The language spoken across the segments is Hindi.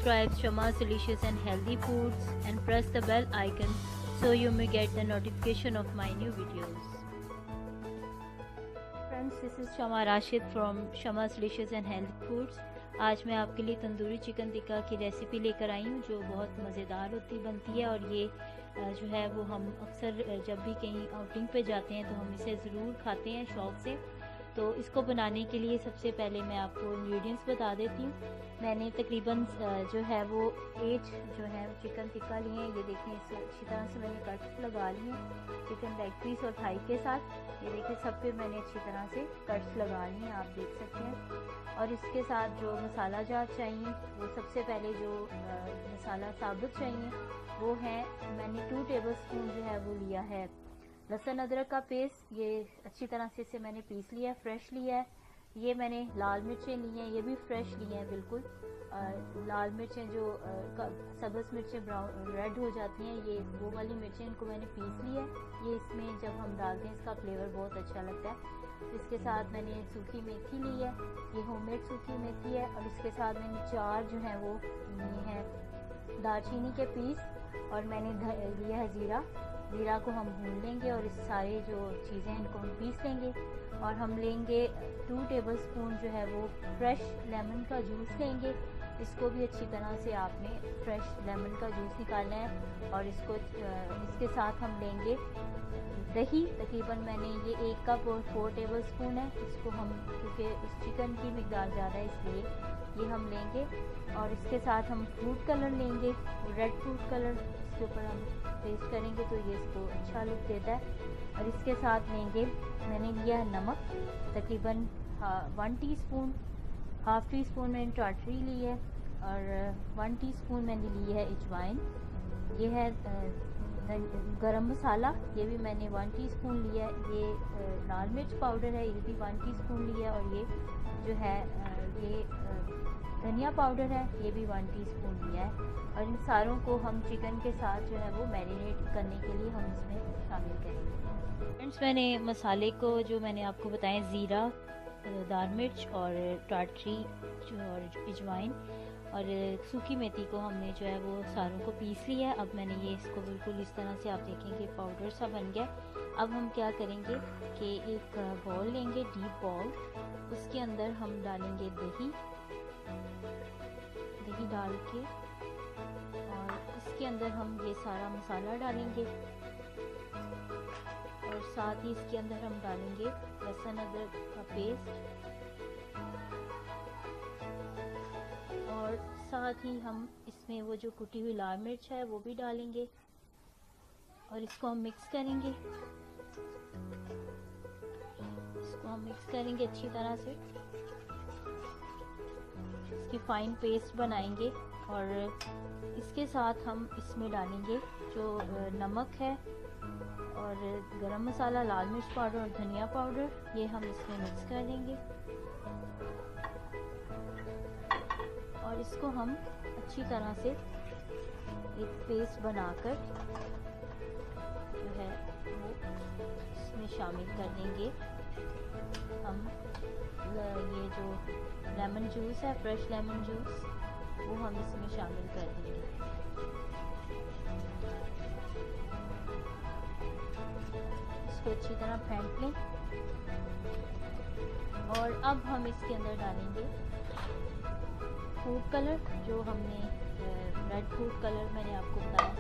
subscribe Shama's Delicious and Healthy Foods and press the bell icon so you may get the notification of my new videos. Friends, this is Shama Rashid from Shama's Delicious and Healthy Foods. आज मैं आपके लिए तंदूरी चिकन टिक्का की रेसिपी लेकर आई हूँ जो बहुत मज़ेदार बनती है। और ये जो है वो हम अक्सर जब भी कहीं आउटिंग पे जाते हैं तो हम इसे ज़रूर खाते हैं शौक़ से। तो इसको बनाने के लिए सबसे पहले मैं आपको इंग्रेडिएंट्स बता देती हूँ। मैंने तकरीबन जो है वो 8 जो है चिकन टिक्का लिए हैं। ये देखें, इसे अच्छी तरह से मैंने कट्स लगा लिए हैं चिकन लेग पीस और थाई के साथ। ये देखें, सब पे मैंने अच्छी तरह से कट्स लगा लिए हैं, आप देख सकते हैं। और इसके साथ जो मसाला जात चाहिए, वो सबसे पहले जो मसाला साबुत चाहिए वो है, मैंने 2 टेबलस्पून जो है वो लिया है लहसुन अदरक का पेस्ट। ये अच्छी तरह से इसे मैंने पीस लिया है, फ्रेश लिया है। ये मैंने लाल मिर्चें ली हैं, ये भी फ्रेश ली हैं बिल्कुल। लाल मिर्चें जो सब्ज़ मिर्चें ब्राउन रेड हो जाती हैं, ये वो वाली मिर्चें, इनको मैंने पीस लिया है। ये इसमें जब हम डालते हैं इसका फ्लेवर बहुत अच्छा लगता है। इसके साथ मैंने सूखी मेथी ली है, ये होममेड सूखी मेथी है। और इसके साथ मैंने 4 जो है वो लिए हैं दालचीनी के पीस। और मैंने लिया है ज़ीरा को हम भून लेंगे और इस सारे जो चीज़ें हैं इनको हम पीस लेंगे। और हम लेंगे 2 टेबलस्पून जो है वो फ्रेश लेमन का जूस लेंगे। इसको भी अच्छी तरह से आपने फ्रेश लेमन का जूस निकालना है। और इसके साथ हम लेंगे दही, तकरीबन मैंने ये 1 कप और 4 टेबलस्पून है। इसको हम, क्योंकि इस चिकन की मिकदार ज़्यादा है इसलिए ये हम लेंगे। और इसके साथ हम फूड कलर लेंगे, रेड फूड कलर, इसके ऊपर हम पेस्ट करेंगे तो ये इसको अच्छा लुक देता है। और इसके साथ लेंगे, मैंने लिया है नमक, तकरीबन 1 टीस्पून, हाफ़ टी स्पून मैंने टाटरी ली है। और 1 टीस्पून मैंने ली है अजवाइन। ये है गरम मसाला, ये भी मैंने 1 टीस्पून लिया है। ये लाल मिर्च पाउडर है, ये भी 1 टीस्पून लिया है। और ये जो है ये धनिया पाउडर है, ये भी 1 टीस्पून लिया है। और इन सारों को हम चिकन के साथ जो है वो मैरिनेट करने के लिए हम इसमें शामिल करेंगे। फ्रेंड्स, मैंने मसाले को जो मैंने आपको बताया, ज़ीरा, दाल मिर्च और टाटरी और अजवाइन और सूखी मेथी को हमने जो है वो सारों को पीस लिया है। अब मैंने ये इसको बिल्कुल इस तरह से, आप देखेंगे पाउडर सा बन गया। अब हम क्या करेंगे कि एक बॉल लेंगे, डीप बॉल, उसके अंदर हम डालेंगे दही डाल के, और इसके अंदर हम ये सारा मसाला डालेंगे। और साथ ही इसके अंदर हम डालेंगे लहसुन अदरक का पेस्ट। और साथ ही हम इसमें वो जो कुटी हुई लाल मिर्च है वो भी डालेंगे। और इसको हम मिक्स करेंगे, अच्छी तरह से, इसकी फाइन पेस्ट बनाएंगे। और इसके साथ हम इसमें डालेंगे जो नमक है और गरम मसाला, लाल मिर्च पाउडर और धनिया पाउडर, ये हम इसमें मिक्स कर देंगे। और इसको हम अच्छी तरह से एक पेस्ट बनाकर जो है वो इसमें शामिल कर देंगे। हम ये जो लेमन जूस है, फ्रेश लेमन जूस, वो हम इसमें शामिल कर देंगे। इसको अच्छी तरह फेंट लें। और अब हम इसके अंदर डालेंगे फूड कलर, जो हमने रेड फूड कलर मैंने आपको बताया,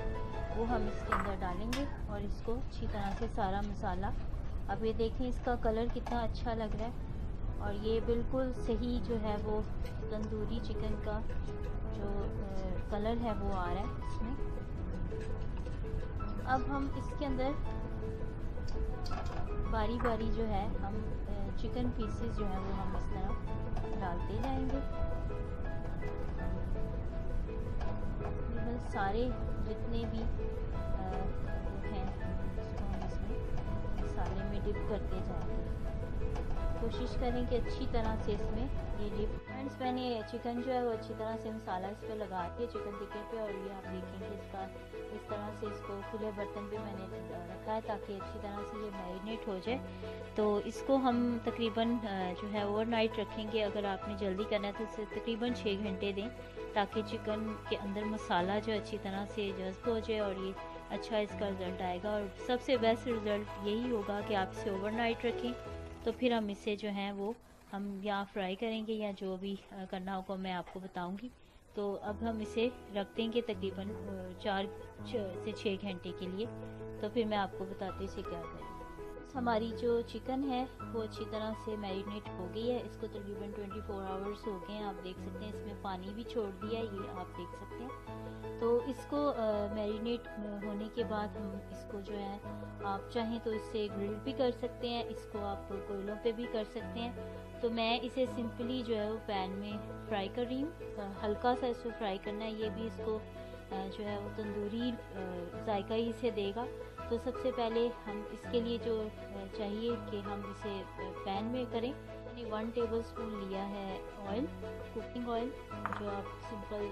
वो हम इसके अंदर डालेंगे। और इसको अच्छी तरह से सारा मसाला, अब ये देखें इसका कलर कितना अच्छा लग रहा है। और ये बिल्कुल सही जो है वो तंदूरी चिकन का जो कलर है वो आ रहा है इसमें। अब हम इसके अंदर बारी बारी जो है हम चिकन पीसेस जो है वो हम इस तरह डालते जाएंगे। सारे जितने भी हैं उसको हम इसमें मसाले में डिप करते जाएंगे। कोशिश करें कि अच्छी तरह से इसमें ये डिप। फ्रेंड्स, मैंने चिकन जो है वो अच्छी तरह से मसाला इस पर लगा दिया चिकन टिक्के पे, और ये आप देखेंगे इसका इस तरह से इसको खुले बर्तन पे मैंने रखा है ताकि अच्छी तरह से ये मैरिनेट हो जाए। तो इसको हम तकरीबन जो है ओवरनाइट रखेंगे। अगर आपने जल्दी करना है तो इसे तकरीबन 6 घंटे दें ताकि चिकन के अंदर मसाला जो अच्छी तरह से जज्ब हो जाए और ये अच्छा इसका रिज़ल्ट आएगा। और सबसे बेस्ट रिज़ल्ट यही होगा कि आप इसे ओवरनाइट रखें, तो फिर हम इसे जो है वो हम या फ्राई करेंगे या जो भी करना होगा मैं आपको बताऊंगी। तो अब हम इसे रख देंगे तकरीबन 4 से 6 घंटे के लिए। तो फिर मैं आपको बताती हूँ इसे क्या करें। हमारी जो चिकन है वो अच्छी तरह से मैरिनेट हो गई है। इसको तकरीबन 24 आवर्स हो गए हैं। आप देख सकते हैं इसमें पानी भी छोड़ दिया है, ये आप देख सकते हैं। तो इसको मैरिनेट होने के बाद हम इसको जो है आप चाहें तो इससे ग्रिल भी कर सकते हैं, इसको आप कोयलों पे भी कर सकते हैं। तो मैं इसे सिंपली जो है वो पैन में फ्राई कर रही हूँ। हल्का सा इसको फ्राई करना है, ये भी इसको जो है वो तंदूरी जायका ही इसे देगा। तो सबसे पहले हम इसके लिए जो चाहिए कि हम इसे पैन में करें। मैंने 1 टेबलस्पून लिया है ऑयल, कुकिंग ऑयल, जो आप सिंपल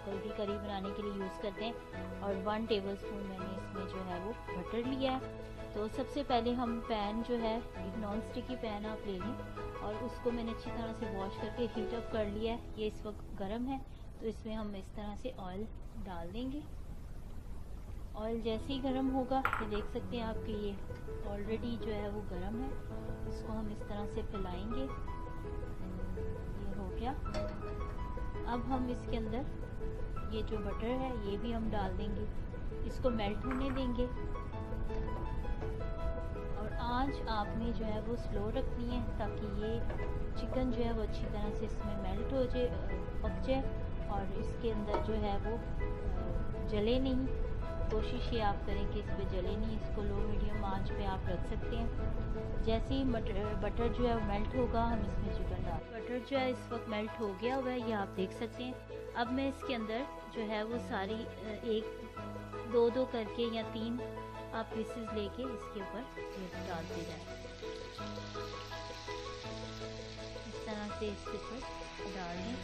कोई भी करी बनाने के लिए यूज़ करते हैं, और 1 टेबलस्पून मैंने इसमें जो है वो बटर लिया है। तो सबसे पहले हम पैन जो है एक नॉन स्टिकी पैन आप ले लें और उसको मैंने अच्छी तरह से वॉश करके हीट अप कर लिया है। ये इस वक्त गर्म है, तो इसमें हम इस तरह से ऑयल डाल देंगे। ऑयल जैसे ही गर्म होगा ये देख सकते हैं आप कि ये ऑलरेडी जो है वो गर्म है। इसको हम इस तरह से फैलाएंगे, ये हो गया। अब हम इसके अंदर ये जो बटर है ये भी हम डाल देंगे, इसको मेल्ट होने देंगे। और आंच आपने जो है वो स्लो रखनी है ताकि ये चिकन जो है वो अच्छी तरह से इसमें मेल्ट हो जाए, पक जाए और इसके अंदर जो है वो जले नहीं। कोशिश ये आप करें कि इस पे जले नहीं, इसको लो मीडियम आंच पे आप रख सकते हैं। जैसे ही बटर जो है वो मेल्ट होगा हम इसमें चिकन डाल। बटर जो है इस वक्त मेल्ट हो गया हुआ है, ये आप देख सकते हैं। अब मैं इसके अंदर जो है वो सारी एक दो करके या 3 आप पीसेस लेके इसके ऊपर ये डालते जाए। इस तरह से इसके ऊपर डाल दें।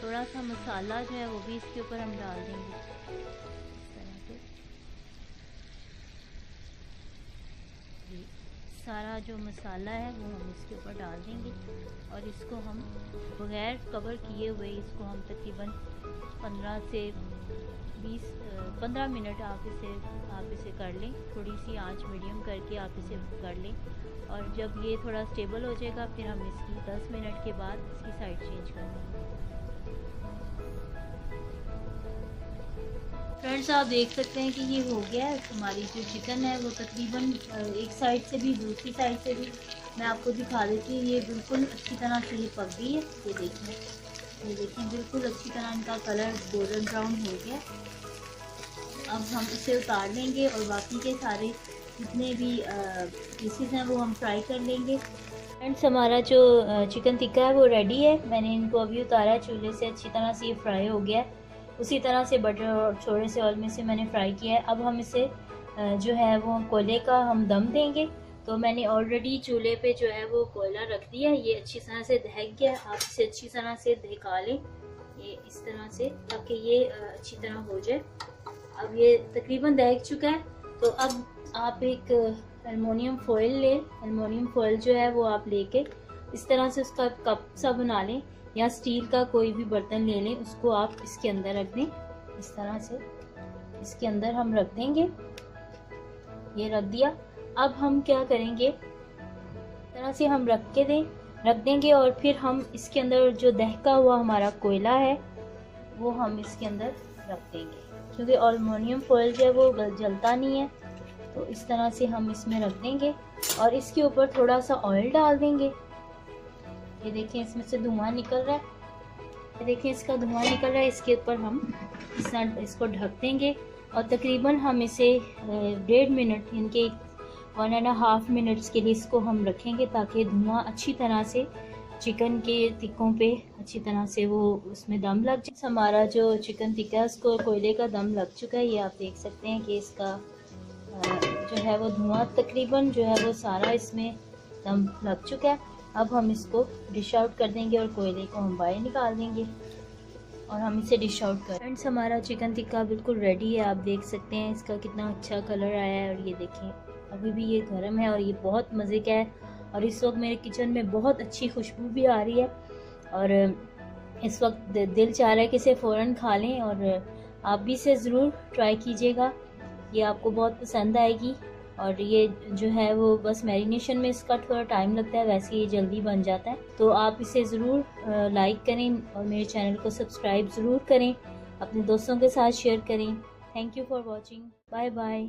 थोड़ा सा मसाला जो है वो भी इसके ऊपर हम डाल देंगे। सारा जो मसाला है वो हम इसके ऊपर डाल देंगे और इसको हम बगैर कवर किए हुए इसको हम तकरीबन 15 से 15 मिनट आप इसे कर लें। थोड़ी सी आंच मीडियम करके आप इसे कर लें और जब ये थोड़ा स्टेबल हो जाएगा फिर हम इसकी 10 मिनट के बाद इसकी साइड चेंज कर देंगे। फ्रेंड्स, आप देख सकते हैं कि ये हो गया है। हमारी जो चिकन है वो तकरीबन एक साइड से भी दूसरी साइड से भी मैं आपको दिखा देती हूँ, ये बिल्कुल अच्छी तरह से ये पक गई है। ये देखें बिल्कुल अच्छी तरह इनका कलर गोल्डन ब्राउन हो गया। अब हम इसे उतार लेंगे और बाकी के सारे जितने भी पीसेस हैं वो हम फ्राई कर लेंगे। फ्रेंड्स, हमारा जो चिकन टिक्का है वो रेडी है। मैंने इनको अभी उतारा है चूल्हे से, अच्छी तरह से ये फ्राई हो गया है। उसी तरह से बटर और थोड़े से ऑयल में से मैंने फ्राई किया है। अब हम इसे जो है वो कोयले का हम दम देंगे। तो मैंने ऑलरेडी चूल्हे पे जो है वो कोयला रख दिया है, ये अच्छी तरह से दहक गया। आप इसे अच्छी तरह से दहका लें, ये इस तरह से, ताकि ये अच्छी तरह हो जाए। अब ये तकरीबन दहक चुका है। तो अब आप एक एलुमिनियम फॉइल लें। एलुमिनियम फॉइल जो है वो आप लेके इस तरह से उसका कप सा बना लें या स्टील का कोई भी बर्तन ले लें, उसको आप इसके अंदर रख दें। इस तरह से इसके अंदर हम रख देंगे, ये रख दिया। अब हम क्या करेंगे, इस तरह से हम रख देंगे और फिर हम इसके अंदर जो दहका हुआ हमारा कोयला है वो हम इसके अंदर रख देंगे, क्योंकि एल्युमिनियम फॉइल जो है वो जलता नहीं है। तो इस तरह से हम इसमें रख देंगे और इसके ऊपर थोड़ा सा ऑयल डाल देंगे। ये देखें इसमें से धुआं निकल रहा है, ये देखें इसका धुआं निकल रहा है। इसके ऊपर हम इसको ढक देंगे और तकरीबन हम इसे 1.5 मिनट यानी कि 1.5 मिनट्स के लिए इसको हम रखेंगे, ताकि धुआं अच्छी तरह से चिकन के टिक्कों पे अच्छी तरह से वो उसमें दम लग जाए। हमारा जो चिकन टिक्का है उसको कोयले का दम लग चुका है। ये आप देख सकते हैं कि इसका जो है वो धुआं तकरीबन जो है वो सारा इसमें दम लग चुका है। अब हम इसको डिश आउट कर देंगे और कोयले को हम बाहर निकाल देंगे और हम इसे डिश आउट कर। फ्रेंड्स, हमारा चिकन टिक्का बिल्कुल रेडी है। आप देख सकते हैं इसका कितना अच्छा कलर आया है और ये देखें अभी भी ये गर्म है और ये बहुत मज़े का है। और इस वक्त मेरे किचन में बहुत अच्छी खुशबू भी आ रही है और इस वक्त दिल चाह रहा है कि इसे फ़ौरन खा लें। और आप भी इसे ज़रूर ट्राई कीजिएगा, ये आपको बहुत पसंद आएगी। और ये जो है वो बस मैरिनेशन में इसका थोड़ा टाइम लगता है, वैसे ये जल्दी बन जाता है। तो आप इसे ज़रूर लाइक करें और मेरे चैनल को सब्सक्राइब ज़रूर करें, अपने दोस्तों के साथ शेयर करें। Thank you for watching. Bye bye.